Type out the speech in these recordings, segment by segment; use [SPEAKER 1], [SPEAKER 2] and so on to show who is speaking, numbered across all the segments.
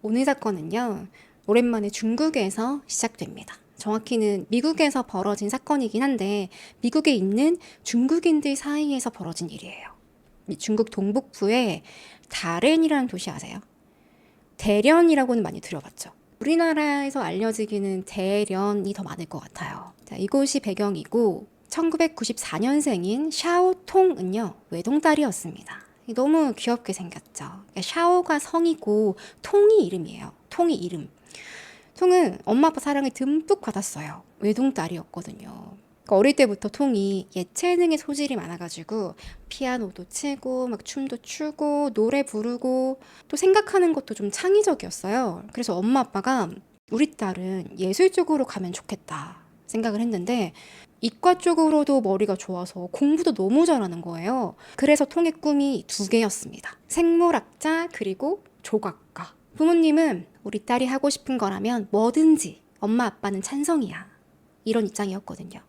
[SPEAKER 1] 오늘 사건은요, 오랜만에 중국에서 시작됩니다. 정확히는 미국에서 벌어진 사건이긴 한데, 미국에 있는 중국인들 사이에서 벌어진 일이에요. 중국 동북부에 다롄이라는 도시 아세요? 대련이라고는 많이 들어봤죠. 우리나라에서 알려지기는 대련이 더 많을 것 같아요. 자, 이곳이 배경이고 1994년생인 샤오통은요, 외동딸이었습니다. 너무 귀엽게 생겼죠. 그러니까 샤오가 성이고 통이 이름이에요. 통이 이름. 통은 엄마 아빠 사랑을 듬뿍 받았어요. 외동딸이었거든요. 그러니까 어릴 때부터 통이 예체능의 소질이 많아가지고 피아노도 치고 막 춤도 추고 노래 부르고 또 생각하는 것도 좀 창의적이었어요. 그래서 엄마 아빠가 우리 딸은 예술 쪽으로 가면 좋겠다 생각을 했는데 이과 쪽으로도 머리가 좋아서 공부도 너무 잘하는 거예요. 그래서 통의 꿈이 두 개였습니다. 생물학자 그리고 조각가. 부모님은 우리 딸이 하고 싶은 거라면 뭐든지 엄마 아빠는 찬성이야. 이런 입장이었거든요.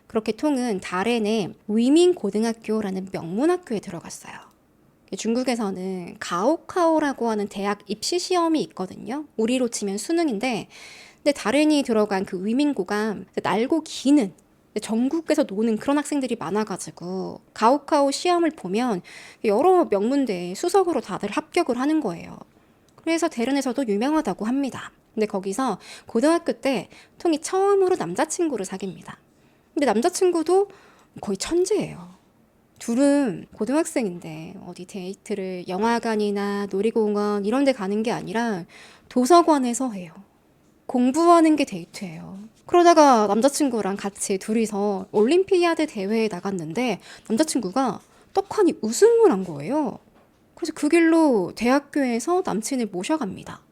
[SPEAKER 1] 그렇게 통은 다롄의 위민고등학교라는 명문학교에 들어갔어요. 중국에서는 가오카오라고 하는 대학 입시 시험이 있거든요. 우리로 치면 수능인데, 근데 다롄이 들어간 그 위민고가 날고 기는 전국에서 노는 그런 학생들이 많아가지고 가오카오 시험을 보면 여러 명문대에 수석으로 다들 합격을 하는 거예요. 그래서 대련에서도 유명하다고 합니다. 근데 거기서 고등학교 때 통이 처음으로 남자친구를 사귀입니다. 근데 남자친구도 거의 천재예요. 둘은 고등학생인데 어디 데이트를 영화관이나 놀이공원 이런 데 가는 게 아니라 도서관에서 해요. 공부하는 게 데이트예요. 그러다가 남자친구랑 같이 둘이서 올림피아드 대회에 나갔는데 남자친구가 떡하니 우승을 한 거예요. 그래서 그 길로 대학교에서 남친을 모셔갑니다.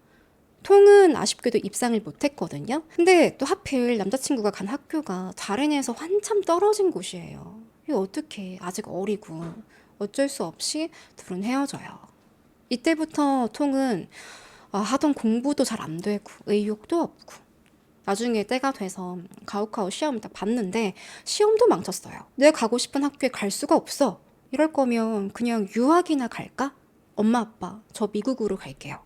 [SPEAKER 1] 통은 아쉽게도 입상을 못했거든요. 근데 또 하필 남자친구가 간 학교가 다롄에서 한참 떨어진 곳이에요. 이거 어떡해. 아직 어리고. 어쩔 수 없이 둘은 헤어져요. 이때부터 통은 하던 공부도 잘 안 되고 의욕도 없고 나중에 때가 돼서 가오카오 시험을 딱 봤는데 시험도 망쳤어요. 내가 가고 싶은 학교에 갈 수가 없어. 이럴 거면 그냥 유학이나 갈까? 엄마 아빠 저 미국으로 갈게요.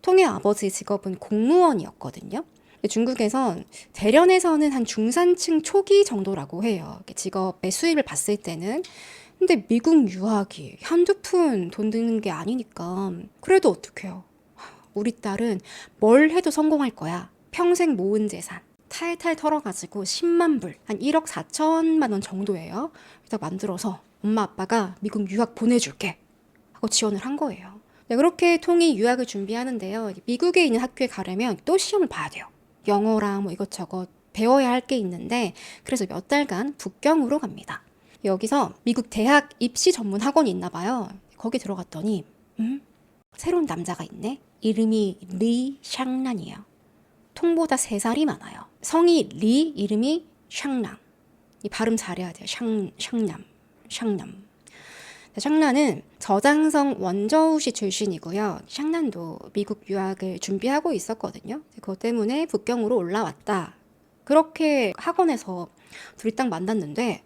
[SPEAKER 1] 통의 아버지 직업은 공무원이었거든요. 중국에선 대련에서는 한 중산층 초기 정도라고 해요. 직업의 수입을 봤을 때는. 근데 미국 유학이 한두 푼 돈 드는 게 아니니까 그래도 어떡해요. 우리 딸은 뭘 해도 성공할 거야. 평생 모은 재산 탈탈 털어가지고 10만 불, 한 1억 4천만 원 정도예요. 그래서 만들어서 엄마 아빠가 미국 유학 보내줄게 하고 지원을 한 거예요. 네, 그렇게 통이 유학을 준비하는데요. 미국에 있는 학교에 가려면 또 시험을 봐야 돼요. 영어랑 뭐 이것저것 배워야 할 게 있는데 그래서 몇 달간 북경으로 갑니다. 여기서 미국 대학 입시 전문 학원이 있나 봐요. 거기 들어갔더니 새로운 남자가 있네. 이름이 리 샹란이에요. 통보다 3살이 많아요. 성이 리, 이름이 샹랑. 이 발음 잘해야 돼요. 샹남. 샹란은 저장성 원저우시 출신이고요. 샹란도 미국 유학을 준비하고 있었거든요. 그것 때문에 북경으로 올라왔다. 그렇게 학원에서 둘이 딱 만났는데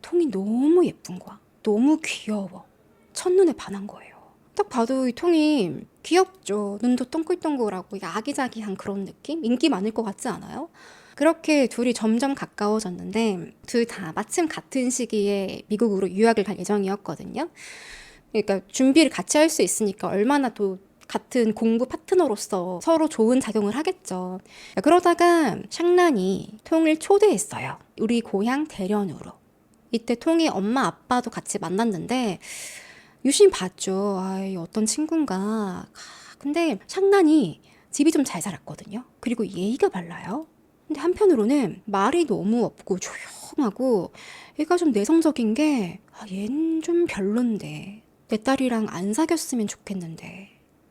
[SPEAKER 1] 통이 너무 예쁜 거야. 너무 귀여워. 첫눈에 반한 거예요. 딱 봐도 이 통이 귀엽죠. 눈도 동글동글하고 아기자기한 그런 느낌? 인기 많을 것 같지 않아요? 그렇게 둘이 점점 가까워졌는데 둘 다 마침 같은 시기에 미국으로 유학을 갈 예정이었거든요. 그러니까 준비를 같이 할 수 있으니까 얼마나 또 같은 공부 파트너로서 서로 좋은 작용을 하겠죠. 그러다가 샹란이 통을 초대했어요. 우리 고향 대련으로. 이때 통이 엄마 아빠도 같이 만났는데 유심 봤죠. 어떤 친구인가. 근데 샹란이 집이 좀 잘 살았거든요. 그리고 예의가 발라요. 근데 한편으로는 말이 너무 없고 조용하고 얘가 좀 내성적인 게 얘는 좀 별론데 내 딸이랑 안 사귀었으면 좋겠는데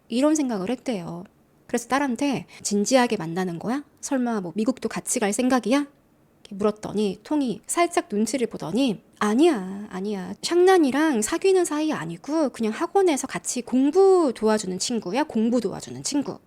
[SPEAKER 1] 이런 생각을 했대요. 그래서 딸한테 진지하게 만나는 거야? 설마 뭐 미국도 같이 갈 생각이야? 이렇게 물었더니 통이 살짝 눈치를 보더니 아니야 샹란이랑 사귀는 사이 아니고 그냥 학원에서 같이 공부 도와주는 친구야. 공부 도와주는 친구.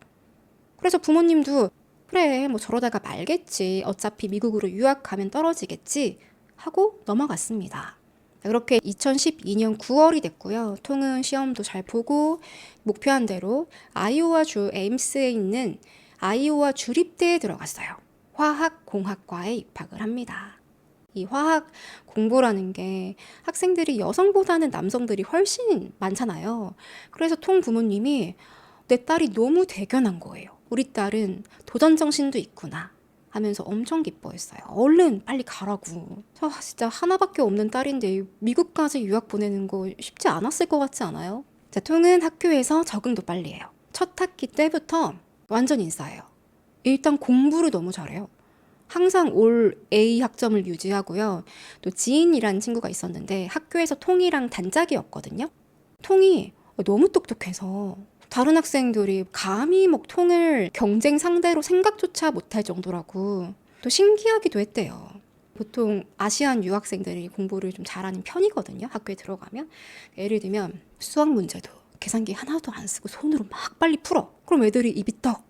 [SPEAKER 1] 그래서 부모님도 그래 뭐 저러다가 말겠지 어차피 미국으로 유학 가면 떨어지겠지 하고 넘어갔습니다. 그렇게 2012년 9월이 됐고요. 통은 시험도 잘 보고 목표한 대로 아이오와 주 에임스에 있는 아이오와 주립대에 들어갔어요. 화학공학과에 입학을 합니다. 이 화학 공부라는 게 학생들이 여성보다는 남성들이 훨씬 많잖아요. 그래서 통 부모님이 내 딸이 너무 대견한 거예요. 우리 딸은 도전 정신도 있구나 하면서 엄청 기뻐했어요. 얼른 빨리 가라고. 진짜 하나밖에 없는 딸인데 미국까지 유학 보내는 거 쉽지 않았을 것 같지 않아요? 자, 통은 학교에서 적응도 빨리 해요. 첫 학기 때부터 완전 인싸예요. 일단 공부를 너무 잘해요. 항상 올 A 학점을 유지하고요. 또 지인이라는 친구가 있었는데 학교에서 통이랑 단짝이었거든요. 통이 너무 똑똑해서 다른 학생들이 감히 뭐 통을 경쟁 상대로 생각조차 못할 정도라고 또 신기하기도 했대요. 보통 아시안 유학생들이 공부를 좀 잘하는 편이거든요. 학교에 들어가면. 예를 들면 수학 문제도 계산기 하나도 안 쓰고 손으로 막 빨리 풀어. 그럼 애들이 입이 떡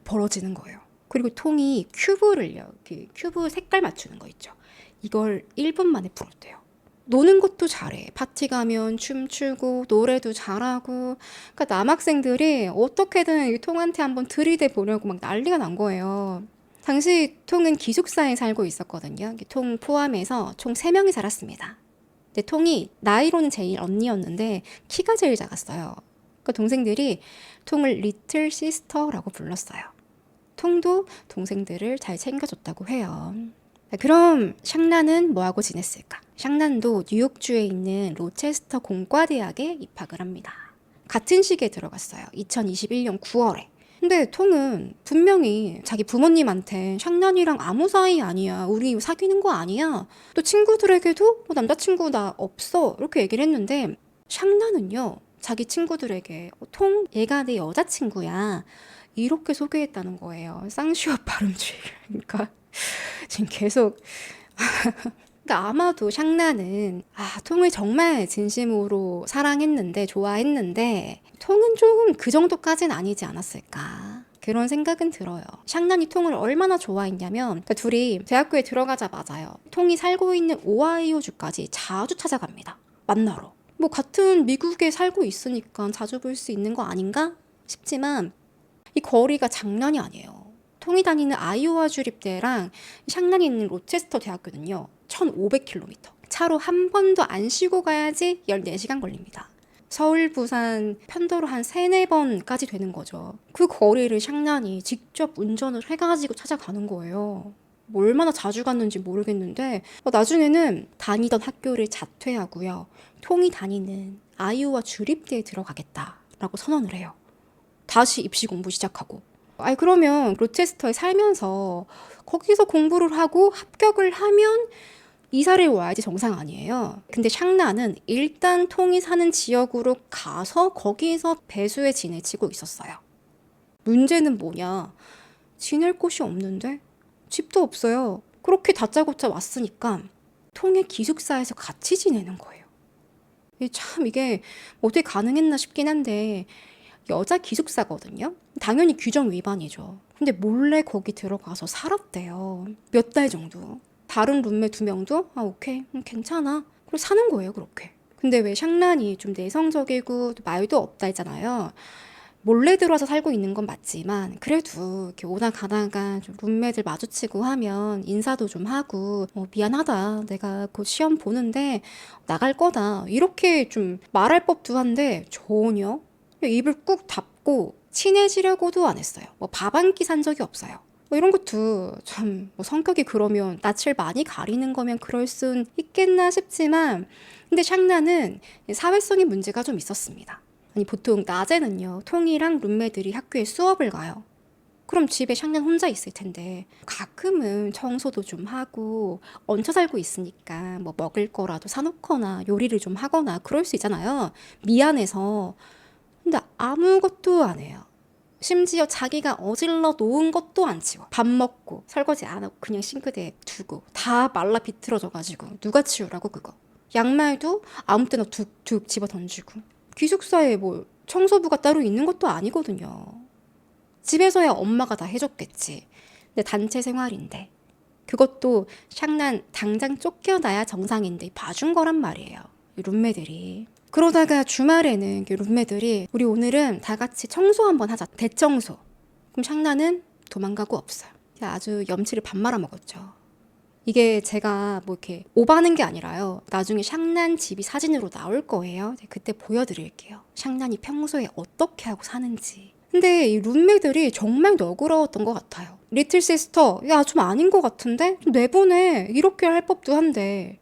[SPEAKER 1] 벌어지는 거예요. 그리고 통이 큐브를요. 큐브 색깔 맞추는 거 있죠. 이걸 1분 만에 풀었대요. 노는 것도 잘해. 파티 가면 춤추고 노래도 잘하고. 그러니까 남학생들이 어떻게든 이 통한테 한번 들이대 보려고 막 난리가 난 거예요. 당시 통은 기숙사에 살고 있었거든요. 통 포함해서 총 3명이 살았습니다. 근데 통이 나이로는 제일 언니였는데 키가 제일 작았어요. 그러니까 동생들이 통을 리틀 시스터라고 불렀어요. 통도 동생들을 잘 챙겨줬다고 해요. 그럼 샹나는 뭐하고 지냈을까? 샹난도 뉴욕주에 있는 로체스터 공과대학에 입학을 합니다. 같은 시기에 들어갔어요. 2021년 9월에. 근데 통은 분명히 자기 부모님한테 샹난이랑 아무 사이 아니야. 우리 사귀는 거 아니야. 또 친구들에게도 남자친구 나 없어. 이렇게 얘기를 했는데 샹난은요. 자기 친구들에게 통 얘가 내 여자친구야. 이렇게 소개했다는 거예요. 쌍시옷 발음주의. 그러니까 지금 계속 그러니까 아마도 샹나는 통을 정말 진심으로 사랑했는데 좋아했는데 통은 조금 그 정도까지는 아니지 않았을까 그런 생각은 들어요. 샹난이 통을 얼마나 좋아했냐면 그러니까 둘이 대학교에 들어가자마자요. 통이 살고 있는 오하이오주까지 자주 찾아갑니다. 만나러. 뭐 같은 미국에 살고 있으니까 자주 볼 수 있는 거 아닌가 싶지만 이 거리가 장난이 아니에요. 통이 다니는 아이오와 주립대랑 샹난이 있는 로체스터 대학교는요. 1,500km. 차로 한 번도 안 쉬고 가야지 14시간 걸립니다. 서울, 부산 편도로 한 3, 4번까지 되는 거죠. 그 거리를 샹난이 직접 운전을 해가지고 찾아가는 거예요. 뭐 얼마나 자주 갔는지 모르겠는데 나중에는 다니던 학교를 자퇴하고요. 통이 다니는 아이오와 주립대에 들어가겠다라고 선언을 해요. 다시 입시 공부 시작하고. 그러면 로체스터에 살면서 거기서 공부를 하고 합격을 하면 이사를 와야지 정상 아니에요. 근데 샹나는 일단 통이 사는 지역으로 가서 거기서 배수에 지내치고 있었어요. 문제는 뭐냐? 지낼 곳이 없는데 집도 없어요. 그렇게 다짜고짜 왔으니까 통의 기숙사에서 같이 지내는 거예요. 참 이게 어떻게 가능했나 싶긴 한데 여자 기숙사거든요. 당연히 규정 위반이죠. 근데 몰래 거기 들어가서 살았대요. 몇 달 정도. 다른 룸메 2명도 오케이 괜찮아. 그리고 사는 거예요 그렇게. 근데 왜 샹란이 좀 내성적이고 말도 없다 했잖아요. 몰래 들어와서 살고 있는 건 맞지만 그래도 이렇게 오다 가다가 좀 룸메들 마주치고 하면 인사도 좀 하고 미안하다 내가 곧 시험 보는데 나갈 거다 이렇게 좀 말할 법도 한데 전혀 입을 꾹 닫고 친해지려고도 안 했어요. 밥 한 끼 산 적이 없어요. 이런 것도 참 성격이 그러면 낯을 많이 가리는 거면 그럴 순 있겠나 싶지만 근데 샹나는 사회성의 문제가 좀 있었습니다. 아니 보통 낮에는요 통이랑 룸메들이 학교에 수업을 가요. 그럼 집에 샹난 혼자 있을 텐데 가끔은 청소도 좀 하고 얹혀 살고 있으니까 먹을 거라도 사놓거나 요리를 좀 하거나 그럴 수 있잖아요. 미안해서. 근데 아무것도 안 해요. 심지어 자기가 어질러 놓은 것도 안 치워. 밥 먹고 설거지 안 하고 그냥 싱크대에 두고 다 말라 비틀어져가지고 누가 치우라고 그거. 양말도 아무 때나 툭툭 집어 던지고. 기숙사에 청소부가 따로 있는 것도 아니거든요. 집에서야 엄마가 다 해줬겠지. 근데 단체 생활인데 그것도 샹난 당장 쫓겨나야 정상인데 봐준 거란 말이에요. 이 룸메들이. 그러다가 주말에는 룸메들이 우리 오늘은 다 같이 청소 한번 하자. 대청소. 그럼 샹난은 도망가고 없어요. 아주 염치를 밥 말아 먹었죠. 이게 제가 뭐 이렇게 오버하는 게 아니라요. 나중에 샹난 집이 사진으로 나올 거예요. 그때 보여드릴게요. 샹난이 평소에 어떻게 하고 사는지. 근데 이 룸메들이 정말 너그러웠던 것 같아요. 리틀 시스터, 야, 좀 아닌 것 같은데? 좀 내보내. 이렇게 할 법도 한데.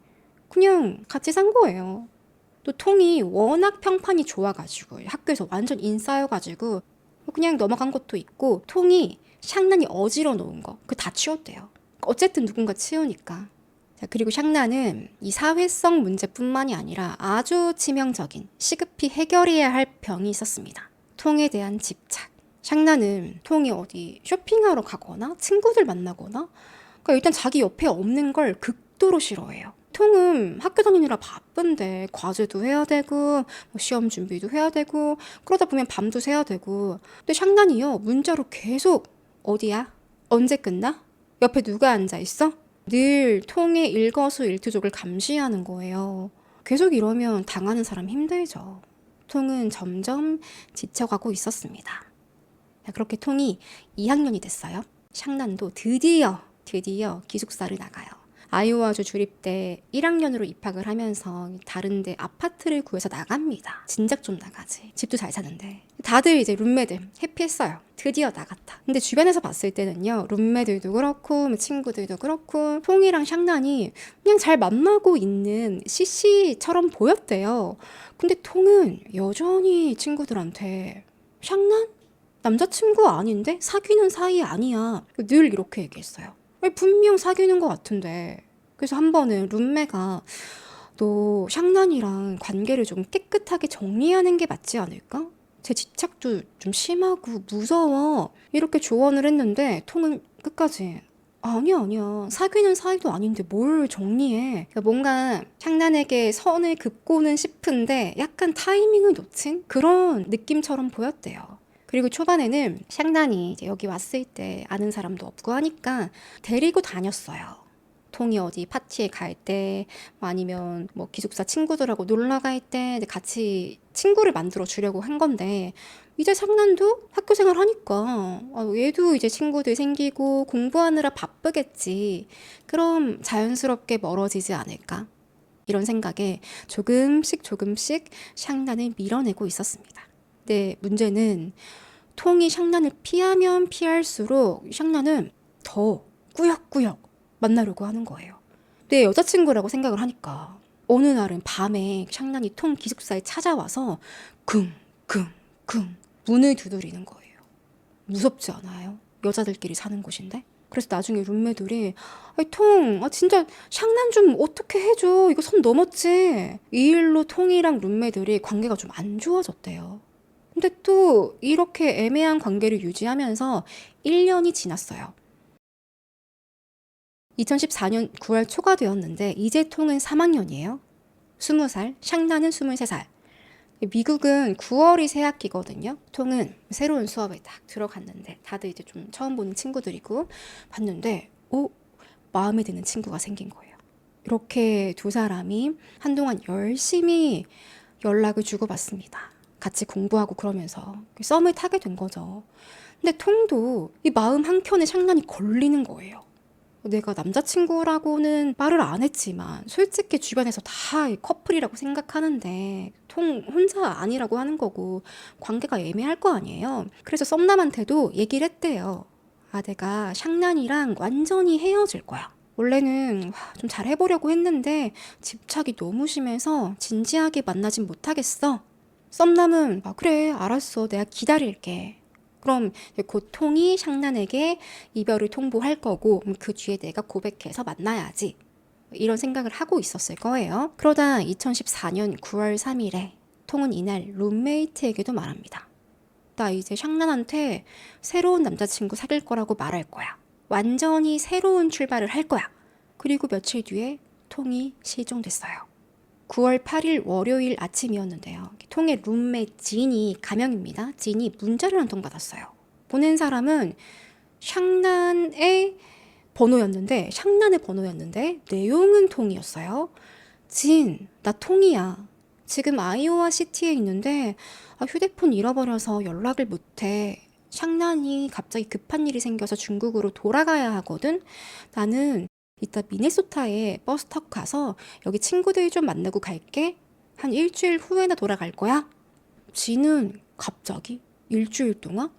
[SPEAKER 1] 그냥 같이 산 거예요. 또 통이 워낙 평판이 좋아가지고 학교에서 완전 인싸여가지고 그냥 넘어간 것도 있고, 통이 샹난이 어지러 놓은 거 그 다 치웠대요. 어쨌든 누군가 치우니까. 자, 그리고 샹난은 이 사회성 문제뿐만이 아니라 아주 치명적인 시급히 해결해야 할 병이 있었습니다. 통에 대한 집착. 샹난은 통이 어디 쇼핑하러 가거나 친구들 만나거나 그러니까 일단 자기 옆에 없는 걸 극도로 싫어해요. 통은 학교 다니느라 바쁜데 과제도 해야 되고 뭐 시험 준비도 해야 되고 그러다 보면 밤도 새야 되고, 근데 샹난이요 문자로 계속 어디야? 언제 끝나? 옆에 누가 앉아있어? 늘 통의 일거수일투족을 감시하는 거예요. 계속 이러면 당하는 사람 힘들죠. 통은 점점 지쳐가고 있었습니다. 그렇게 통이 2학년이 됐어요. 샹난도 드디어 기숙사를 나가요. 아이오와주 주립대 1학년으로 입학을 하면서 다른데 아파트를 구해서 나갑니다. 진작 좀 나가지. 집도 잘 사는데. 다들 이제 룸메들 해피했어요. 드디어 나갔다. 근데 주변에서 봤을 때는요, 룸메들도 그렇고 친구들도 그렇고 통이랑 샹난이 그냥 잘 만나고 있는 CC처럼 보였대요. 근데 통은 여전히 친구들한테 샹난? 남자친구 아닌데? 사귀는 사이 아니야. 늘 이렇게 얘기했어요. 분명 사귀는 것 같은데. 그래서 한 번은 룸메가 너 샹난이랑 관계를 좀 깨끗하게 정리하는 게 맞지 않을까? 제 집착도 좀 심하고 무서워. 이렇게 조언을 했는데 통은 끝까지 아니야. 사귀는 사이도 아닌데 뭘 정리해. 그러니까 뭔가 샹난에게 선을 긋고는 싶은데 약간 타이밍을 놓친 그런 느낌처럼 보였대요. 그리고 초반에는 샹난이 이제 여기 왔을 때 아는 사람도 없고 하니까 데리고 다녔어요. 통이 어디 파티에 갈 때, 아니면 뭐 기숙사 친구들하고 놀러 갈 때 같이 친구를 만들어 주려고 한 건데, 이제 샹난도 학교 생활 하니까 얘도 이제 친구들 생기고 공부하느라 바쁘겠지. 그럼 자연스럽게 멀어지지 않을까? 이런 생각에 조금씩 샹난을 밀어내고 있었습니다. 근데 문제는 통이 샹난을 피하면 피할수록 샹난은 더 꾸역꾸역 만나려고 하는 거예요. 내 여자친구라고 생각을 하니까 어느 날은 밤에 샹난이 통 기숙사에 찾아와서 쿵쿵쿵 문을 두드리는 거예요. 무섭지 않아요? 여자들끼리 사는 곳인데? 그래서 나중에 룸메들이 통 진짜 샹난 좀 어떻게 해줘. 이거 선 넘었지. 이 일로 통이랑 룸메들이 관계가 좀 안 좋아졌대요. 근데 또 이렇게 애매한 관계를 유지하면서 1년이 지났어요. 2014년 9월 초가 되었는데 이제 통은 3학년이에요. 20살, 샹난은 23살. 미국은 9월이 새학기거든요. 통은 새로운 수업에 딱 들어갔는데 다들 이제 좀 처음 보는 친구들이고 봤는데 마음에 드는 친구가 생긴 거예요. 이렇게 두 사람이 한동안 열심히 연락을 주고받습니다. 같이 공부하고 그러면서 썸을 타게 된 거죠. 근데 통도 이 마음 한켠에 샹난이 걸리는 거예요. 내가 남자친구라고는 말을 안 했지만 솔직히 주변에서 다 커플이라고 생각하는데 통 혼자 아니라고 하는 거고 관계가 애매할 거 아니에요. 그래서 썸남한테도 얘기를 했대요. 내가 샹난이랑 완전히 헤어질 거야. 원래는 좀 잘 해보려고 했는데 집착이 너무 심해서 진지하게 만나진 못하겠어. 썸남은 그래 알았어 내가 기다릴게. 그럼 곧 통이 샹난에게 이별을 통보할 거고 그 뒤에 내가 고백해서 만나야지. 이런 생각을 하고 있었을 거예요. 그러다 2014년 9월 3일에 통은 이날 룸메이트에게도 말합니다. 나 이제 샹난한테 새로운 남자친구 사귈 거라고 말할 거야. 완전히 새로운 출발을 할 거야. 그리고 며칠 뒤에 통이 실종됐어요. 9월 8일 월요일 아침이었는데요. 통의 룸메이트 진이 가명입니다. 진이 문자를 한 통 받았어요. 보낸 사람은 샹난의 번호였는데, 샹난의 번호였는데 내용은 통이었어요. 진, 나 통이야. 지금 아이오와 시티에 있는데 휴대폰 잃어버려서 연락을 못해. 샹난이 갑자기 급한 일이 생겨서 중국으로 돌아가야 하거든. 나는 이따 미네소타에 버스 타고 가서 여기 친구들 좀 만나고 갈게. 한 일주일 후에나 돌아갈 거야. 진은 갑자기 일주일 동안?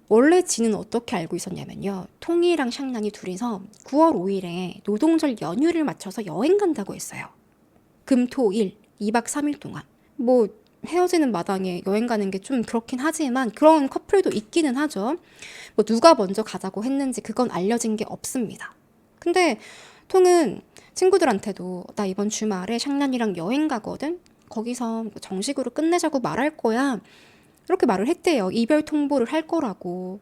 [SPEAKER 1] 원래 진은 어떻게 알고 있었냐면요. 통이랑 샹난이 둘이서 9월 5일에 노동절 연휴를 맞춰서 여행 간다고 했어요. 금, 토, 일, 2박 3일 동안. 뭐 헤어지는 마당에 여행 가는 게 좀 그렇긴 하지만 그런 커플도 있기는 하죠. 뭐 누가 먼저 가자고 했는지 그건 알려진 게 없습니다. 근데 통은 친구들한테도 나 이번 주말에 샹난이랑 여행 가거든? 거기서 정식으로 끝내자고 말할 거야. 이렇게 말을 했대요. 이별 통보를 할 거라고.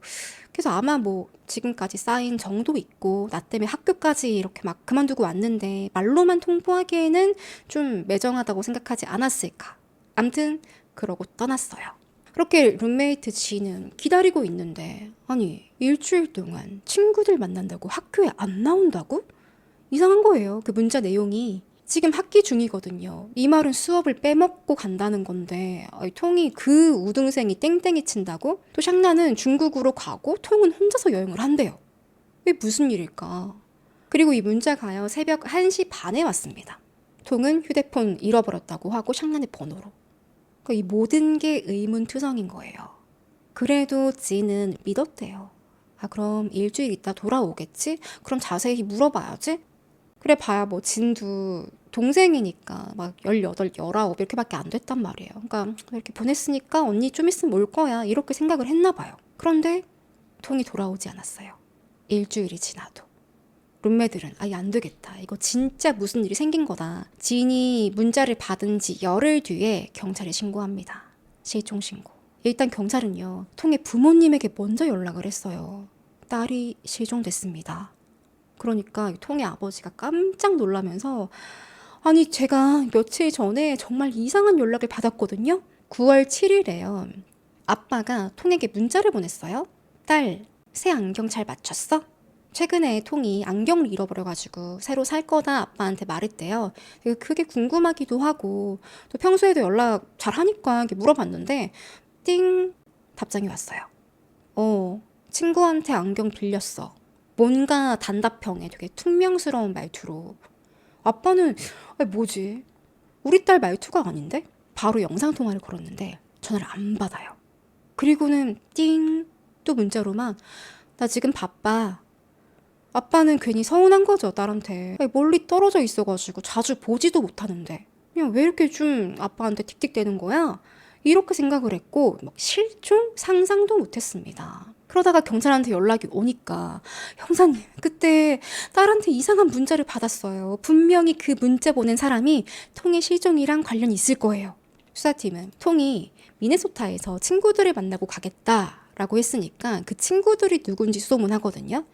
[SPEAKER 1] 그래서 아마 뭐 지금까지 쌓인 정도 있고 나 때문에 학교까지 이렇게 막 그만두고 왔는데 말로만 통보하기에는 좀 매정하다고 생각하지 않았을까. 암튼 그러고 떠났어요. 그렇게 룸메이트 지는 기다리고 있는데 아니 일주일 동안 친구들 만난다고 학교에 안 나온다고? 이상한 거예요. 그 문자 내용이. 지금 학기 중이거든요. 이 말은 수업을 빼먹고 간다는 건데 통이 그 우등생이 땡땡이 친다고? 또 샹나는 중국으로 가고 통은 혼자서 여행을 한대요. 이게 무슨 일일까? 그리고 이 문자가요 새벽 1시 반에 왔습니다. 통은 휴대폰 잃어버렸다고 하고 샹나의 번호로. 그러니까 이 모든 게 의문투성인 거예요. 그래도 지는 믿었대요. 아 그럼 일주일 있다 돌아오겠지? 그럼 자세히 물어봐야지? 그래 봐야 뭐 진도 동생이니까 막 18, 19 이렇게밖에 안 됐단 말이에요. 그러니까 이렇게 보냈으니까 언니 좀 있으면 올 거야 이렇게 생각을 했나 봐요. 그런데 통이 돌아오지 않았어요. 일주일이 지나도. 룸메들은 아예 안 되겠다. 이거 진짜 무슨 일이 생긴 거다. 지인이 문자를 받은 지 열흘 뒤에 경찰에 신고합니다. 실종 신고. 일단 경찰은요. 통의 부모님에게 먼저 연락을 했어요. 딸이 실종됐습니다. 그러니까 통의 아버지가 깜짝 놀라면서 아니 제가 며칠 전에 정말 이상한 연락을 받았거든요. 9월 7일에요. 아빠가 통에게 문자를 보냈어요. 딸, 새 안경 잘 맞췄어? 최근에 통이 안경을 잃어버려가지고 새로 살 거다 아빠한테 말했대요. 되게 그게 궁금하기도 하고 또 평소에도 연락 잘하니까 이렇게 물어봤는데 띵 답장이 왔어요. 친구한테 안경 빌렸어. 뭔가 단답형의 되게 퉁명스러운 말투로. 아빠는 뭐지? 우리 딸 말투가 아닌데? 바로 영상통화를 걸었는데 전화를 안 받아요. 그리고는 띵 또 문자로만 나 지금 바빠. 아빠는 괜히 서운한 거죠, 딸한테. 멀리 떨어져 있어가지고 자주 보지도 못하는데 그냥 왜 이렇게 좀 아빠한테 틱틱대는 거야? 이렇게 생각을 했고 막 실종? 상상도 못했습니다. 그러다가 경찰한테 연락이 오니까 형사님 그때 딸한테 이상한 문자를 받았어요. 분명히 그 문자 보낸 사람이 통의 실종이랑 관련이 있을 거예요. 수사팀은 통이 미네소타에서 친구들을 만나고 가겠다라고 했으니까 그 친구들이 누군지 수소문하거든요.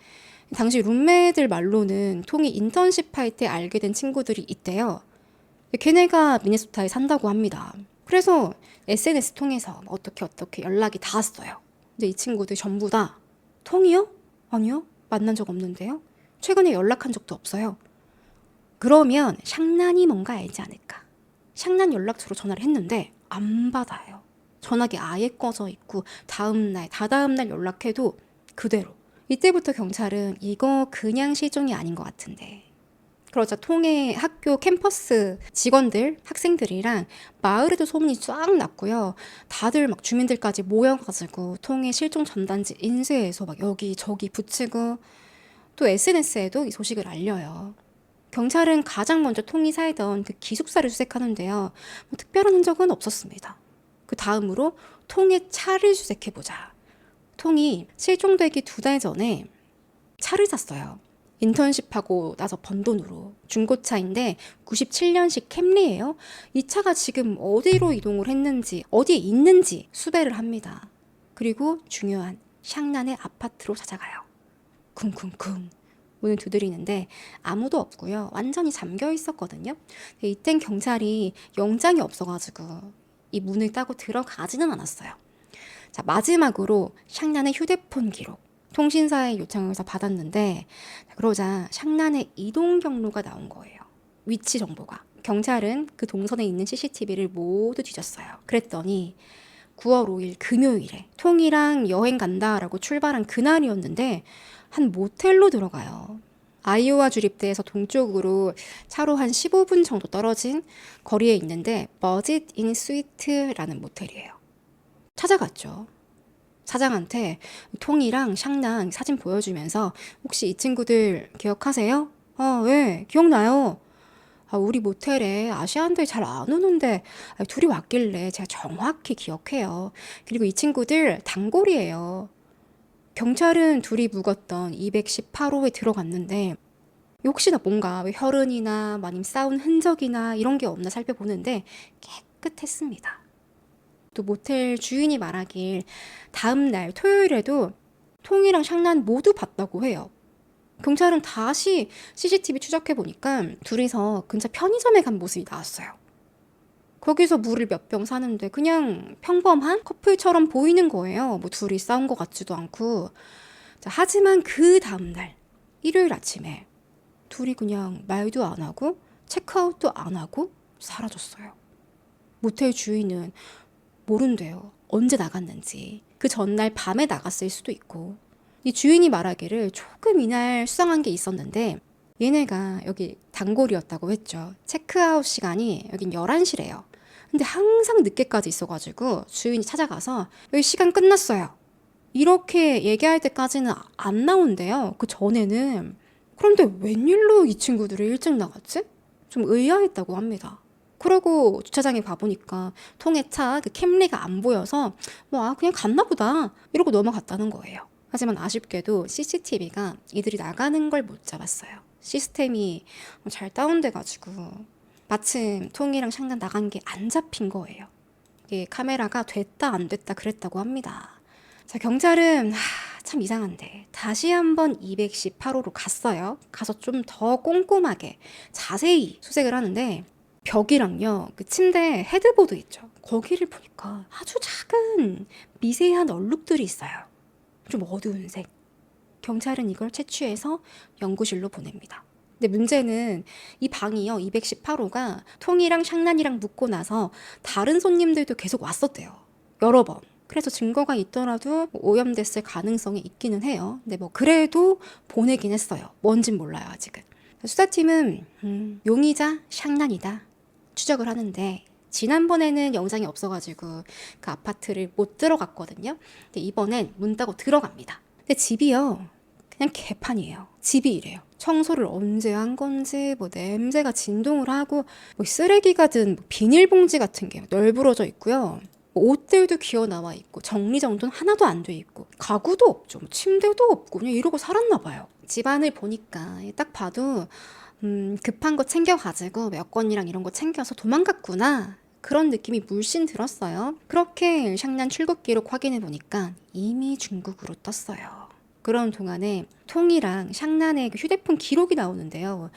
[SPEAKER 1] 당시 룸메들 말로는 통이 인턴십 할 때 알게 된 친구들이 있대요. 걔네가 미네소타에 산다고 합니다. 그래서 SNS 통해서 어떻게 연락이 닿았어요. 근데 이 친구들 전부 다 통이요? 아니요. 만난 적 없는데요. 최근에 연락한 적도 없어요. 그러면 샹난이 뭔가 알지 않을까. 샹난 연락처로 전화를 했는데 안 받아요. 전화기 아예 꺼져 있고 다음날, 다다음날 연락해도 그대로. 이때부터 경찰은 이거 그냥 실종이 아닌 것 같은데. 그러자 통해 학교 캠퍼스 직원들, 학생들이랑 마을에도 소문이 쫙 났고요. 다들 막 주민들까지 모여가지고 통해 실종 전단지 인쇄해서 막 여기저기 붙이고 또 SNS에도 이 소식을 알려요. 경찰은 가장 먼저 통이 살던 그 기숙사를 수색하는데요. 뭐 특별한 흔적은 없었습니다. 그 다음으로 통의 차를 수색해보자. 통이 실종되기 2달 전에 차를 샀어요. 인턴십하고 나서 번 돈으로. 중고차인데 97년식 캠리예요. 이 차가 지금 어디로 이동을 했는지 어디에 있는지 수배를 합니다. 그리고 중요한 샹난의 아파트로 찾아가요. 쿵쿵쿵 문을 두드리는데 아무도 없고요. 완전히 잠겨 있었거든요. 이땐 경찰이 영장이 없어가지고 이 문을 따고 들어가지는 않았어요. 자, 마지막으로 샹난의 휴대폰 기록. 통신사의 요청을 해서 받았는데 그러자 샹난의 이동 경로가 나온 거예요. 위치 정보가. 경찰은 그 동선에 있는 CCTV를 모두 뒤졌어요. 그랬더니 9월 5일 금요일에 통이랑 여행 간다라고 출발한 그날이었는데 한 모텔로 들어가요. 아이오와 주립대에서 동쪽으로 차로 한 15분 정도 떨어진 거리에 있는데 버짓 인 스위트라는 모텔이에요. 찾아갔죠. 사장한테 통이랑 샹난 사진 보여주면서 혹시 이 친구들 기억하세요? 왜? 기억나요. 우리 모텔에 아시안들 잘 안 오는데 둘이 왔길래 제가 정확히 기억해요. 그리고 이 친구들 단골이에요. 경찰은 둘이 묵었던 218호에 들어갔는데 혹시나 뭔가 혈흔이나 아니면 싸운 흔적이나 이런 게 없나 살펴보는데 깨끗했습니다. 또 모텔 주인이 말하길 다음 날 토요일에도 통이랑 샹난 모두 봤다고 해요. 경찰은 다시 CCTV 추적해 보니까 둘이서 근처 편의점에 간 모습이 나왔어요. 거기서 물을 몇 병 사는데 그냥 평범한 커플처럼 보이는 거예요. 뭐 둘이 싸운 것 같지도 않고. 자, 하지만 그 다음날 일요일 아침에 둘이 그냥 말도 안 하고 체크아웃도 안 하고 사라졌어요. 모텔 주인은 모른대요. 언제 나갔는지. 그 전날 밤에 나갔을 수도 있고. 이 주인이 말하기를 조금 이날 수상한 게 있었는데 얘네가 여기 단골이었다고 했죠. 체크아웃 시간이 여긴 11시래요. 근데 항상 늦게까지 있어가지고 주인이 찾아가서 여기 시간 끝났어요. 이렇게 얘기할 때까지는 안 나온대요. 그 전에는. 그런데 웬일로 이 친구들이 일찍 나갔지? 좀 의아했다고 합니다. 그러고 주차장에 가보니까 통에 차 그 캠리가 안 보여서 그냥 갔나 보다 이러고 넘어갔다는 거예요. 하지만 아쉽게도 CCTV가 이들이 나가는 걸 못 잡았어요. 시스템이 잘 다운돼가지고 마침 통이랑 샹난 나간 게 안 잡힌 거예요. 이게 카메라가 됐다 안 됐다 그랬다고 합니다. 자, 경찰은 참 이상한데 다시 한번 218호로 갔어요. 가서 좀 더 꼼꼼하게 자세히 수색을 하는데 벽이랑요, 그 침대 헤드보드 있죠. 거기를 보니까 아주 작은 미세한 얼룩들이 있어요. 좀 어두운 색. 경찰은 이걸 채취해서 연구실로 보냅니다. 근데 문제는 이 방이요, 218호가 통이랑 샹난이랑 묵고 나서 다른 손님들도 계속 왔었대요. 여러 번. 그래서 증거가 있더라도 오염됐을 가능성이 있기는 해요. 근데 그래도 보내긴 했어요. 뭔진 몰라요, 아직은. 수사팀은 용의자 샹난이다 추적을 하는데 지난번에는 영상이 없어가지고 그 아파트를 못 들어갔거든요. 근데 이번엔 문 따고 들어갑니다. 근데 집이요, 그냥 개판이에요. 집이 이래요. 청소를 언제 한 건지 냄새가 진동을 하고 쓰레기가 든 비닐봉지 같은 게 널브러져 있고요. 옷들도 기어 나와 있고 정리정돈 하나도 안 돼 있고 가구도 없죠. 침대도 없고 그냥 이러고 살았나 봐요. 집안을 보니까 딱 봐도 급한 거 챙겨가지고 여권이랑 이런 거 챙겨서 도망갔구나 그런 느낌이 물씬 들었어요. 그렇게 샹난 출국 기록 확인해 보니까 이미 중국으로 떴어요. 그런 동안에 통이랑 샹난의 휴대폰 기록이 나오는데요.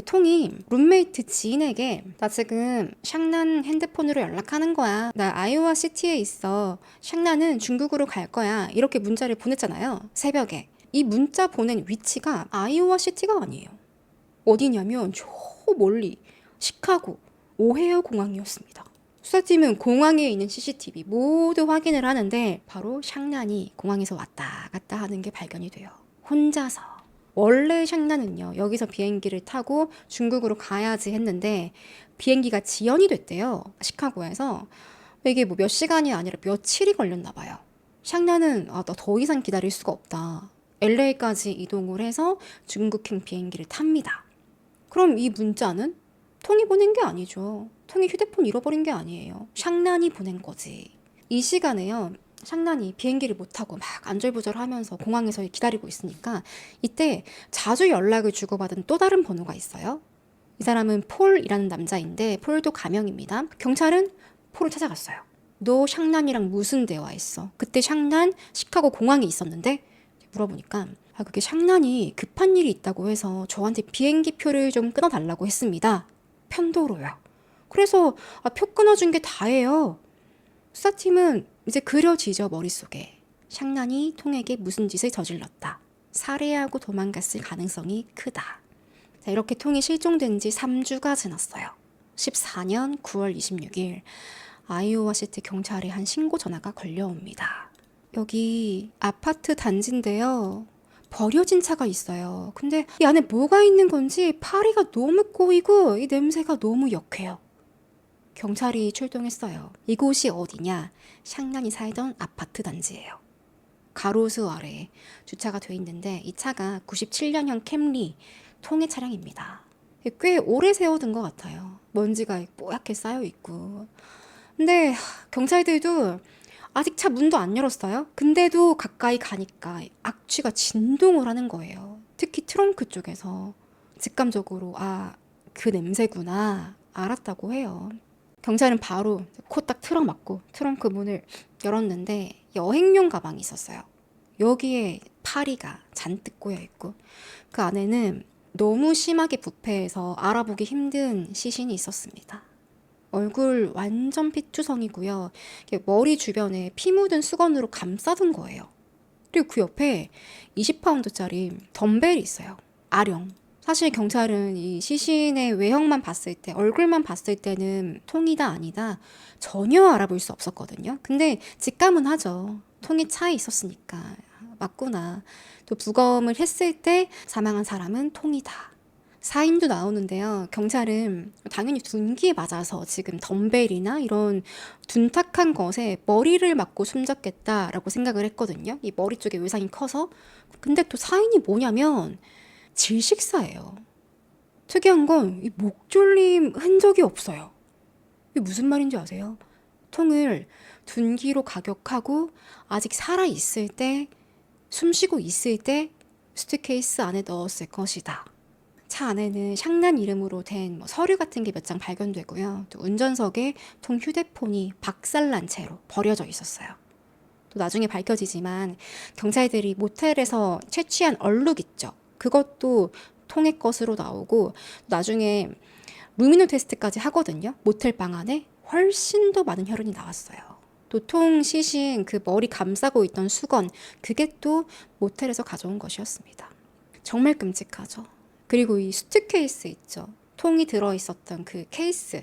[SPEAKER 1] 통이 룸메이트 지인에게 나 지금 샹난 핸드폰으로 연락하는 거야. 나 아이오와 시티에 있어. 샹난은 중국으로 갈 거야. 이렇게 문자를 보냈잖아요. 새벽에. 이 문자 보낸 위치가 아이오와 시티가 아니에요. 어디냐면 저 멀리 시카고 오헤어 공항이었습니다. 수사팀은 공항에 있는 CCTV 모두 확인을 하는데 바로 샹난이 공항에서 왔다 갔다 하는 게 발견이 돼요. 혼자서. 원래 샹난은요, 여기서 비행기를 타고 중국으로 가야지 했는데 비행기가 지연이 됐대요. 시카고에서. 이게 몇 시간이 아니라 며칠이 걸렸나 봐요. 샹난은 나 더 이상 기다릴 수가 없다. LA까지 이동을 해서 중국행 비행기를 탑니다. 그럼 이 문자는 통이 보낸 게 아니죠. 통이 휴대폰 잃어버린 게 아니에요. 샹난이 보낸 거지. 이 시간에요, 샹난이 비행기를 못 타고 막 안절부절하면서 공항에서 기다리고 있으니까 이때 자주 연락을 주고받은 또 다른 번호가 있어요. 이 사람은 폴이라는 남자인데 폴도 가명입니다. 경찰은 폴을 찾아갔어요. 너 샹난이랑 무슨 대화했어? 그때 샹난 시카고 공항에 있었는데? 물어보니까 그게 샹난이 급한 일이 있다고 해서 저한테 비행기 표를 좀 끊어달라고 했습니다. 편도로요. 그래서 표 끊어준 게 다예요. 수사팀은 이제 그려지죠, 머릿속에. 샹난이 통에게 무슨 짓을 저질렀다. 살해하고 도망갔을 가능성이 크다. 자, 이렇게 통이 실종된 지 3주가 지났어요. 14년 9월 26일 아이오와 시티 경찰에 한 신고 전화가 걸려옵니다. 여기 아파트 단지인데요. 버려진 차가 있어요. 근데 이 안에 뭐가 있는 건지 파리가 너무 꼬이고 이 냄새가 너무 역해요. 경찰이 출동했어요. 이곳이 어디냐? 샹난이 살던 아파트 단지예요. 가로수 아래에 주차가 돼 있는데 이 차가 97년형 캠리 통의 차량입니다. 꽤 오래 세워둔 것 같아요. 먼지가 뽀얗게 쌓여 있고. 근데 경찰들도 아직 차 문도 안 열었어요. 근데도 가까이 가니까 악취가 진동을 하는 거예요. 특히 트렁크 쪽에서. 직감적으로 그 냄새구나 알았다고 해요. 경찰은 바로 코 딱 틀어막고 트렁크 문을 열었는데 여행용 가방이 있었어요. 여기에 파리가 잔뜩 꼬여있고 그 안에는 너무 심하게 부패해서 알아보기 힘든 시신이 있었습니다. 얼굴 완전 피투성이고요. 머리 주변에 피 묻은 수건으로 감싸둔 거예요. 그리고 그 옆에 20파운드짜리 덤벨이 있어요. 아령. 사실 경찰은 이 시신의 외형만 봤을 때, 얼굴만 봤을 때는 통이다 아니다 전혀 알아볼 수 없었거든요. 근데 직감은 하죠. 통이 차에 있었으니까 맞구나. 또 부검을 했을 때 사망한 사람은 통이다. 사인도 나오는데요. 경찰은 당연히 둔기에 맞아서 지금 덤벨이나 이런 둔탁한 것에 머리를 맞고 숨졌겠다라고 생각을 했거든요. 이 머리 쪽에 외상이 커서. 근데 또 사인이 뭐냐면 질식사예요. 특이한 건 이 목 졸림 흔적이 없어요. 이게 무슨 말인지 아세요? 통을 둔기로 가격하고 아직 살아있을 때, 숨쉬고 있을 때 수트케이스 안에 넣었을 것이다. 차 안에는 샹난 이름으로 된 서류 같은 게 몇 장 발견되고요. 또 운전석에 통 휴대폰이 박살난 채로 버려져 있었어요. 또 나중에 밝혀지지만 경찰들이 모텔에서 채취한 얼룩 있죠. 그것도 통의 것으로 나오고 나중에 루미노 테스트까지 하거든요. 모텔 방 안에 훨씬 더 많은 혈흔이 나왔어요. 또 통 시신 그 머리 감싸고 있던 수건 그게 또 모텔에서 가져온 것이었습니다. 정말 끔찍하죠. 그리고 이 수트케이스 있죠. 통이 들어있었던 그 케이스.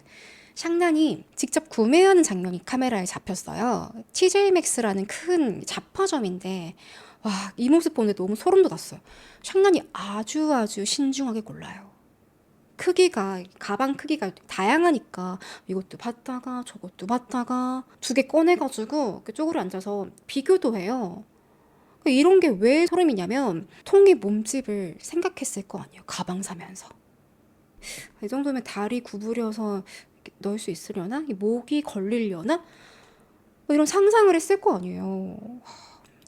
[SPEAKER 1] 샹난이 직접 구매하는 장면이 카메라에 잡혔어요. TJ 맥스라는 큰 잡화점인데 와, 이 모습 보는데 너무 소름 돋았어요. 샹난이 아주 신중하게 골라요. 크기가, 가방 크기가 다양하니까 이것도 봤다가 저것도 봤다가 두 개 꺼내가지고 쪼그려 앉아서 비교도 해요. 이런 게 왜 소름이냐면 통의 몸집을 생각했을 거 아니에요. 가방 사면서. 이 정도면 다리 구부려서 넣을 수 있으려나? 목이 걸리려나? 이런 상상을 했을 거 아니에요.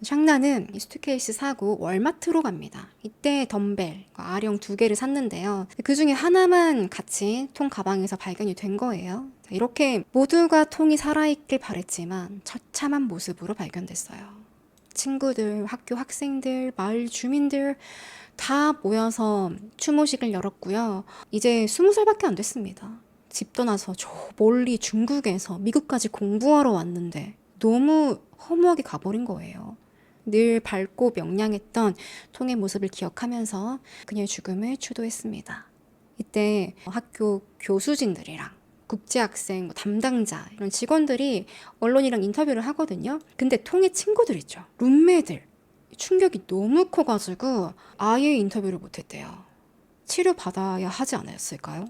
[SPEAKER 1] 샹난은 이 수트케이스 사고 월마트로 갑니다. 이때 덤벨, 아령 2개를 샀는데요. 그 중에 하나만 같이 통 가방에서 발견이 된 거예요. 이렇게 모두가 통이 살아있길 바랬지만 처참한 모습으로 발견됐어요. 친구들, 학교 학생들, 마을 주민들 다 모여서 추모식을 열었고요. 이제 20살밖에 안 됐습니다. 집 떠나서 저 멀리 중국에서 미국까지 공부하러 왔는데 너무 허무하게 가버린 거예요. 늘 밝고 명랑했던 통의 모습을 기억하면서 그녀의 죽음을 추도했습니다. 이때 학교 교수진들이랑 국제학생 담당자 이런 직원들이 언론이랑 인터뷰를 하거든요. 근데 통의 친구들 있죠. 룸메들 충격이 너무 커가지고 아예 인터뷰를 못했대요. 치료받아야 하지 않았을까요?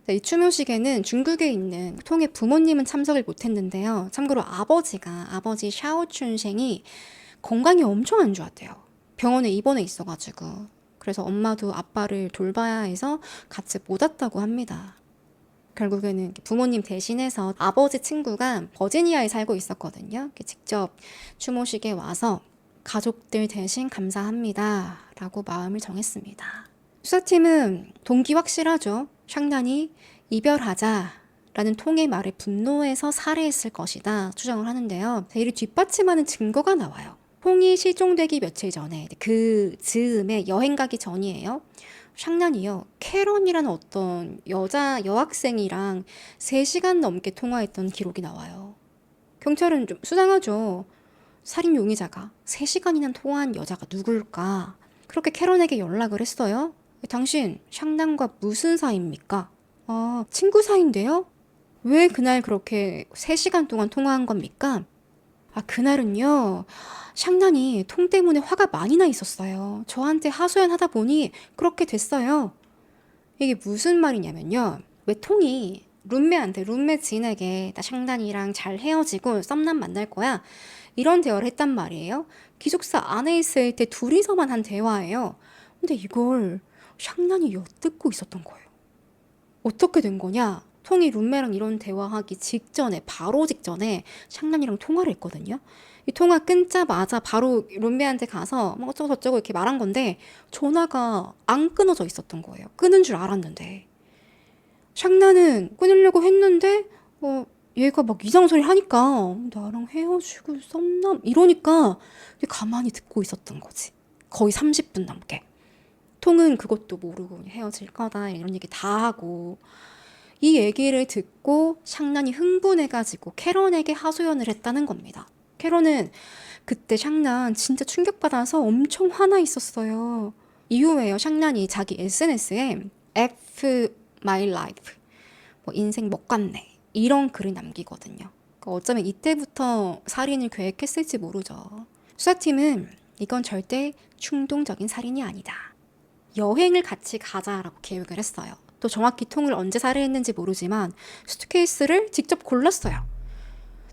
[SPEAKER 1] 이 추모식에는 중국에 있는 통의 부모님은 참석을 못했는데요. 참고로 아버지 샤오춘생이 건강이 엄청 안 좋았대요. 병원에 입원해 있어가지고. 그래서 엄마도 아빠를 돌봐야 해서 같이 못 왔다고 합니다. 결국에는 부모님 대신해서 아버지 친구가 버지니아에 살고 있었거든요. 직접 추모식에 와서 가족들 대신 감사합니다 라고 마음을 정했습니다. 수사팀은 동기 확실하죠. 샹난이 이별하자 라는 통의 말에 분노해서 살해했을 것이다 추정을 하는데요. 이를 뒷받침하는 증거가 나와요. 통이 실종되기 며칠 전에 그 즈음에 여행 가기 전이에요. 샹난이요. 캐런이라는 어떤 여학생이랑 3시간 넘게 통화했던 기록이 나와요. 경찰은 좀 수상하죠. 살인 용의자가 3시간이나 통화한 여자가 누굴까? 그렇게 캐런에게 연락을 했어요. 당신 샹난과 무슨 사이입니까? 아, 친구 사이인데요? 왜 그날 그렇게 3시간 동안 통화한 겁니까? 아, 그날은요, 샹난이 통 때문에 화가 많이 나 있었어요. 저한테 하소연하다 보니 그렇게 됐어요. 이게 무슨 말이냐면요. 왜 통이 룸메 지인에게 나 샹난이랑 잘 헤어지고 썸남 만날 거야. 이런 대화를 했단 말이에요. 기숙사 안에 있을 때 둘이서만 한 대화예요. 근데 이걸 샹난이 엿듣고 있었던 거예요. 어떻게 된 거냐? 통이 룸메랑 이런 대화하기 직전에, 바로 직전에 샹난이랑 통화를 했거든요. 이 통화 끊자마자 바로 룸메한테 가서 뭐 어쩌고 저쩌고 이렇게 말한 건데 전화가 안 끊어져 있었던 거예요. 끊은 줄 알았는데. 샹난은 끊으려고 했는데 얘가 막 이상한 소리 하니까 나랑 헤어지고 썸남 이러니까 가만히 듣고 있었던 거지. 거의 30분 넘게. 통은 그것도 모르고 그냥 헤어질 거다 이런 얘기 다 하고 이 얘기를 듣고 샹난이 흥분해가지고 캐런에게 하소연을 했다는 겁니다. 캐런은 그때 샹난 진짜 충격받아서 엄청 화나 있었어요. 이후에요, 샹난이 자기 SNS에 F my life 뭐 인생 먹갔네 이런 글을 남기거든요. 그러니까 어쩌면 이때부터 살인을 계획했을지 모르죠. 수사팀은 이건 절대 충동적인 살인이 아니다. 여행을 같이 가자라고 계획을 했어요. 또 정확히 통을 언제 살해했는지 모르지만 수트케이스를 직접 골랐어요.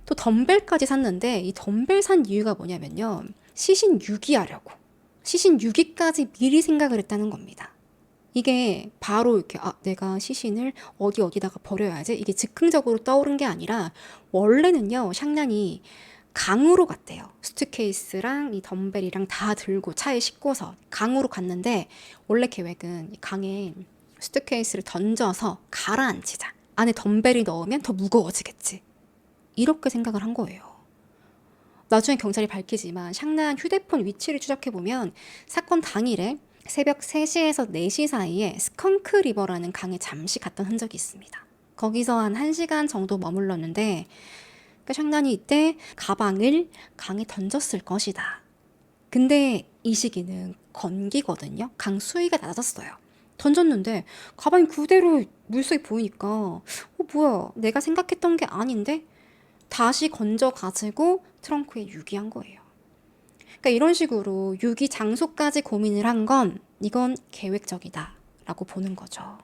[SPEAKER 1] 또 덤벨까지 샀는데 이 덤벨 산 이유가 뭐냐면요. 시신 유기하려고. 시신 유기까지 미리 생각을 했다는 겁니다. 이게 바로 이렇게 내가 시신을 어디다가 버려야지 이게 즉흥적으로 떠오른 게 아니라 원래는요. 샹난이 강으로 갔대요. 수트케이스랑 이 덤벨이랑 다 들고 차에 싣고서 강으로 갔는데 원래 계획은 이 강에 수트케이스를 던져서 가라앉히자. 안에 덤벨이 넣으면 더 무거워지겠지. 이렇게 생각을 한 거예요. 나중에 경찰이 밝히지만 샹난 휴대폰 위치를 추적해보면 사건 당일에 새벽 3시에서 4시 사이에 스컹크 리버라는 강에 잠시 갔던 흔적이 있습니다. 거기서 한 1시간 정도 머물렀는데 그러니까 샹난이 이때 가방을 강에 던졌을 것이다. 근데 이 시기는 건기거든요. 강 수위가 낮았어요. 던졌는데 가방이 그대로 물속에 보이니까 뭐야 내가 생각했던 게 아닌데 다시 건져가지고 트렁크에 유기한 거예요. 그러니까 이런 식으로 유기 장소까지 고민을 한 건 이건 계획적이다 라고 보는 거죠.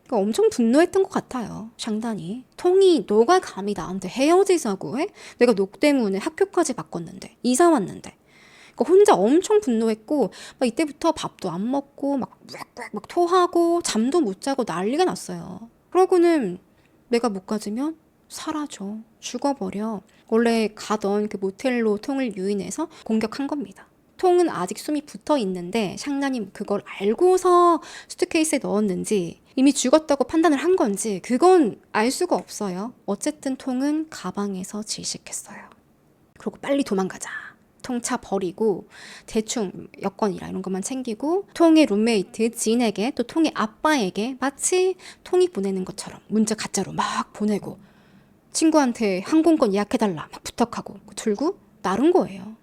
[SPEAKER 1] 그러니까 엄청 분노했던 것 같아요. 샹단이. 통이 너가 감히 나한테 헤어지자고 해? 내가 너 때문에 학교까지 바꿨는데 이사 왔는데 그러니까 혼자 엄청 분노했고 막 이때부터 밥도 안 먹고 막 토하고 잠도 못 자고 난리가 났어요. 그러고는 내가 못 가지면 사라져. 죽어버려. 원래 가던 그 모텔로 통을 유인해서 공격한 겁니다. 통은 아직 숨이 붙어 있는데 샹난이 그걸 알고서 수트케이스에 넣었는지 이미 죽었다고 판단을 한 건지 그건 알 수가 없어요. 어쨌든 통은 가방에서 질식했어요. 그리고 빨리 도망가자. 통차 버리고 대충 여권이랑 이런 것만 챙기고 통의 룸메이트 지인에게 또 통의 아빠에게 마치 통이 보내는 것처럼 문자 가짜로 막 보내고 친구한테 항공권 예약해달라 막 부탁하고 들고 나른 거예요.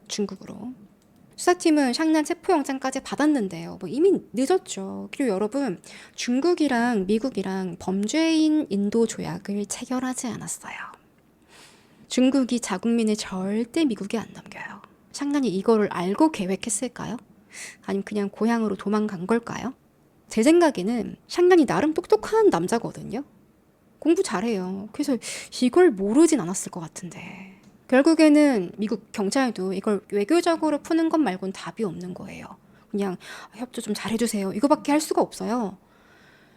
[SPEAKER 1] 중국으로. 수사팀은 샹난 체포영장까지 받았는데요. 이미 늦었죠. 그리고 여러분 중국이랑 미국이랑 범죄인 인도 조약을 체결하지 않았어요. 중국이 자국민을 절대 미국에 안 넘겨요. 샹난이 이거를 알고 계획했을까요? 아니면 그냥 고향으로 도망간 걸까요? 제 생각에는 샹난이 나름 똑똑한 남자거든요. 공부 잘해요. 그래서 이걸 모르진 않았을 것 같은데 결국에는 미국 경찰도 이걸 외교적으로 푸는 것 말고는 답이 없는 거예요. 그냥 협조 좀 잘해주세요. 이거밖에 할 수가 없어요.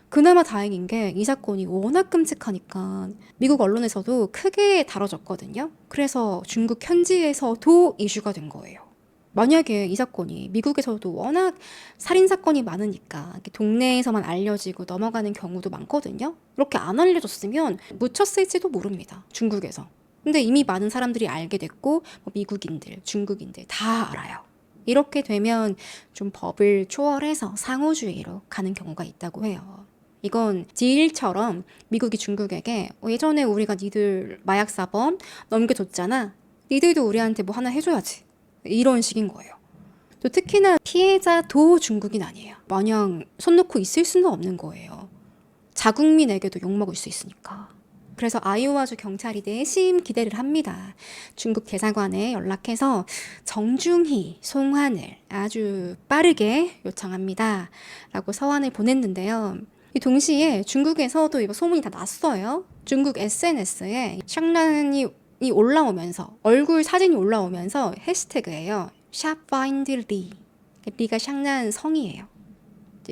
[SPEAKER 1] 그나마 다행인 게 이 사건이 워낙 끔찍하니까 미국 언론에서도 크게 다뤄졌거든요. 그래서 중국 현지에서도 이슈가 된 거예요. 만약에 이 사건이 미국에서도 워낙 살인사건이 많으니까 동네에서만 알려지고 넘어가는 경우도 많거든요. 이렇게 안 알려졌으면 묻혔을지도 모릅니다. 중국에서. 근데 이미 많은 사람들이 알게 됐고 미국인들, 중국인들 다 알아요. 이렇게 되면 좀 법을 초월해서 상호주의로 가는 경우가 있다고 해요. 이건 딜처럼 미국이 중국에게 예전에 우리가 니들 마약사범 넘겨줬잖아. 니들도 우리한테 뭐 하나 해줘야지. 이런 식인 거예요. 또 특히나 피해자도 중국인 아니에요. 마냥 손 놓고 있을 수는 없는 거예요. 자국민에게도 욕먹을 수 있으니까. 그래서 아이오와주 경찰이 내심 기대를 합니다. 중국 대사관에 연락해서 정중히 송환을 아주 빠르게 요청합니다. 라고 서한을 보냈는데요. 동시에 중국에서도 이거 소문이 다 났어요. 중국 SNS에 샹란이 올라오면서 얼굴 사진이 올라오면서 해시태그예요. 샵 find 리. 리가 샹란 성이에요.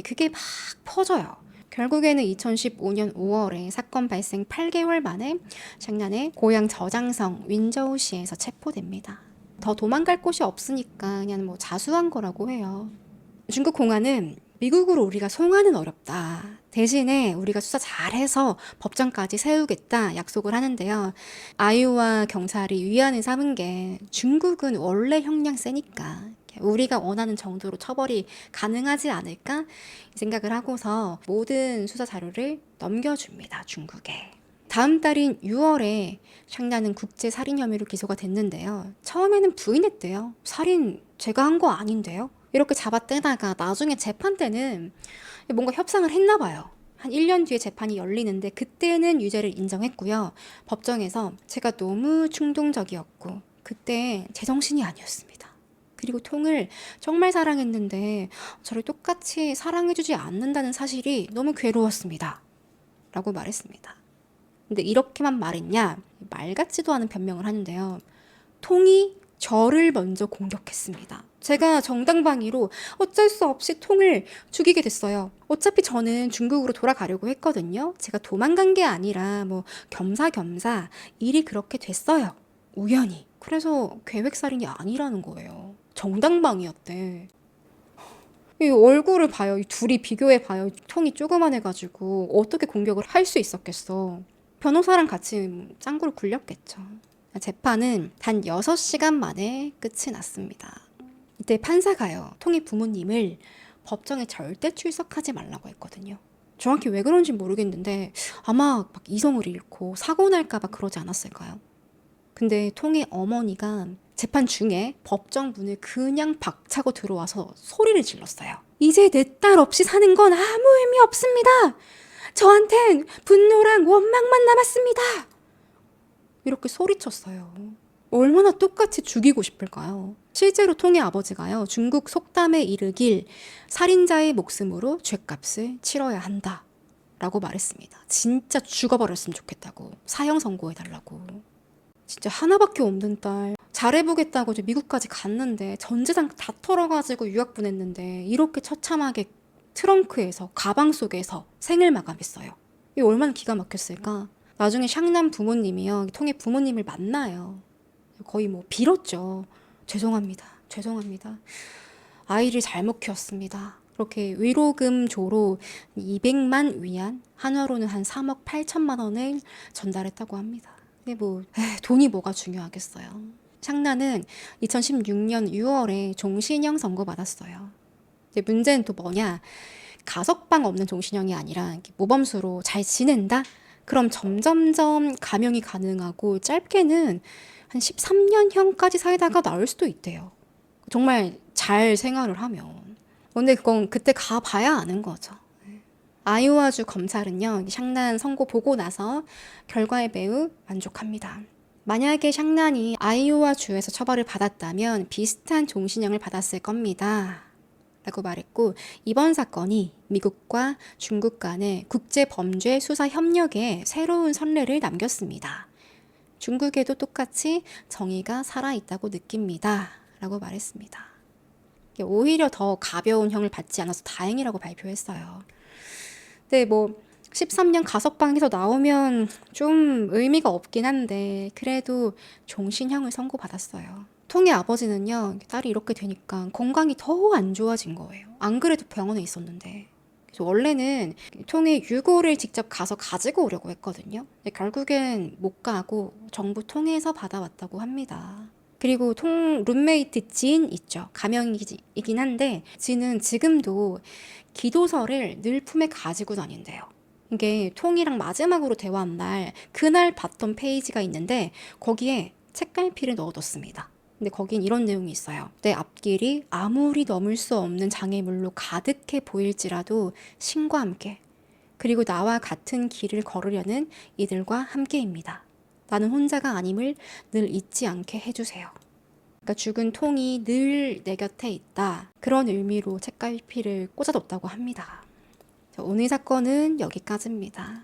[SPEAKER 1] 그게 막 퍼져요. 결국에는 2015년 5월에 사건 발생 8개월 만에 샹란의 고향 저장성 윈저우시에서 체포됩니다. 더 도망갈 곳이 없으니까 그냥 뭐 자수한 거라고 해요. 중국 공안은 미국으로 우리가 송환은 어렵다. 대신에 우리가 수사 잘해서 법정까지 세우겠다 약속을 하는데요. 아이오와 경찰이 위안을 삼은 게 중국은 원래 형량 세니까 우리가 원하는 정도로 처벌이 가능하지 않을까 생각을 하고서 모든 수사 자료를 넘겨줍니다. 중국에. 다음 달인 6월에 샹란은 국제살인 혐의로 기소가 됐는데요. 처음에는 부인했대요. 살인 제가 한 거 아닌데요. 이렇게 잡아떼다가 나중에 재판 때는 뭔가 협상을 했나 봐요. 한 1년 뒤에 재판이 열리는데 그때는 유죄를 인정했고요. 법정에서 제가 너무 충동적이었고 그때 제정신이 아니었습니다. 그리고 통을 정말 사랑했는데 저를 똑같이 사랑해주지 않는다는 사실이 너무 괴로웠습니다. 라고 말했습니다. 근데 이렇게만 말했냐? 말 같지도 않은 변명을 하는데요. 통이 저를 먼저 공격했습니다. 제가 정당방위로 어쩔 수 없이 통을 죽이게 됐어요. 어차피 저는 중국으로 돌아가려고 했거든요. 제가 도망간 게 아니라 뭐 겸사겸사 일이 그렇게 됐어요. 우연히. 그래서 계획살인이 아니라는 거예요. 정당방위였대. 이 얼굴을 봐요. 이 둘이 비교해 봐요. 통이 조그만해가지고 어떻게 공격을 할 수 있었겠어. 변호사랑 같이 짱구를 굴렸겠죠. 재판은 단 6시간 만에 끝이 났습니다. 이때 판사가요. 통의 부모님을 법정에 절대 출석하지 말라고 했거든요. 정확히 왜 그런지 모르겠는데 아마 막 이성을 잃고 사고 날까 봐 그러지 않았을까요? 근데 통의 어머니가 재판 중에 법정 문을 그냥 박차고 들어와서 소리를 질렀어요. 이제 내 딸 없이 사는 건 아무 의미 없습니다. 저한텐 분노랑 원망만 남았습니다. 이렇게 소리쳤어요. 얼마나 똑같이 죽이고 싶을까요? 실제로 통의 아버지가요. 중국 속담에 이르길 살인자의 목숨으로 죗값을 치러야 한다 라고 말했습니다. 진짜 죽어버렸으면 좋겠다고. 사형 선고해달라고. 진짜 하나밖에 없는 딸 잘해보겠다고 미국까지 갔는데 전재산 다 털어가지고 유학 보냈는데 이렇게 처참하게 트렁크에서 가방 속에서 생을 마감했어요. 이게 얼마나 기가 막혔을까. 나중에 샹남 부모님이요. 통의 부모님을 만나요. 거의 뭐 빌었죠. 죄송합니다. 아이를 잘못 키웠습니다. 그렇게 위로금 조로 200만 위안, 한화로는 한 3억 8천만 원을 전달했다고 합니다. 근데 뭐 돈이 뭐가 중요하겠어요. 샹나는 2016년 6월에 종신형 선고받았어요. 근데 문제는 또 뭐냐? 가석방 없는 종신형이 아니라 모범수로 잘 지낸다? 그럼 점점점 감형이 가능하고 짧게는 한 13년형까지 살다가 나올 수도 있대요. 정말 잘 생활을 하면. 근데 그건 그때 가봐야 아는 거죠. 아이오와주 검찰은요, 샹난 선고 보고 나서 결과에 매우 만족합니다. 만약에 샹난이 아이오와주에서 처벌을 받았다면 비슷한 종신형을 받았을 겁니다. 라고 말했고, 이번 사건이 미국과 중국 간의 국제범죄 수사 협력에 새로운 선례를 남겼습니다. 중국에도 똑같이 정의가 살아있다고 느낍니다. 라고 말했습니다. 오히려 더 가벼운 형을 받지 않아서 다행이라고 발표했어요. 근데 뭐 13년 가석방에서 나오면 좀 의미가 없긴 한데 그래도 종신형을 선고받았어요. 통의 아버지는요, 딸이 이렇게 되니까 건강이 더 안 좋아진 거예요. 안 그래도 병원에 있었는데. 그래서 원래는 통의 유고를 직접 가서 가지고 오려고 했거든요. 근데 결국엔 못 가고 정부 통해서 받아왔다고 합니다. 그리고 통 룸메이트 진 있죠. 가명이긴 한데 진은 지금도 기도서를 늘 품에 가지고 다닌대요. 이게 통이랑 마지막으로 대화한 날 그날 봤던 페이지가 있는데 거기에 책갈피를 넣어뒀습니다. 근데 거긴 이런 내용이 있어요. 내 앞길이 아무리 넘을 수 없는 장애물로 가득해 보일지라도 신과 함께, 그리고 나와 같은 길을 걸으려는 이들과 함께입니다. 나는 혼자가 아님을 늘 잊지 않게 해주세요. 그러니까 죽은 통이 늘 내 곁에 있다. 그런 의미로 책갈피를 꽂아뒀다고 합니다. 오늘 사건은 여기까지입니다.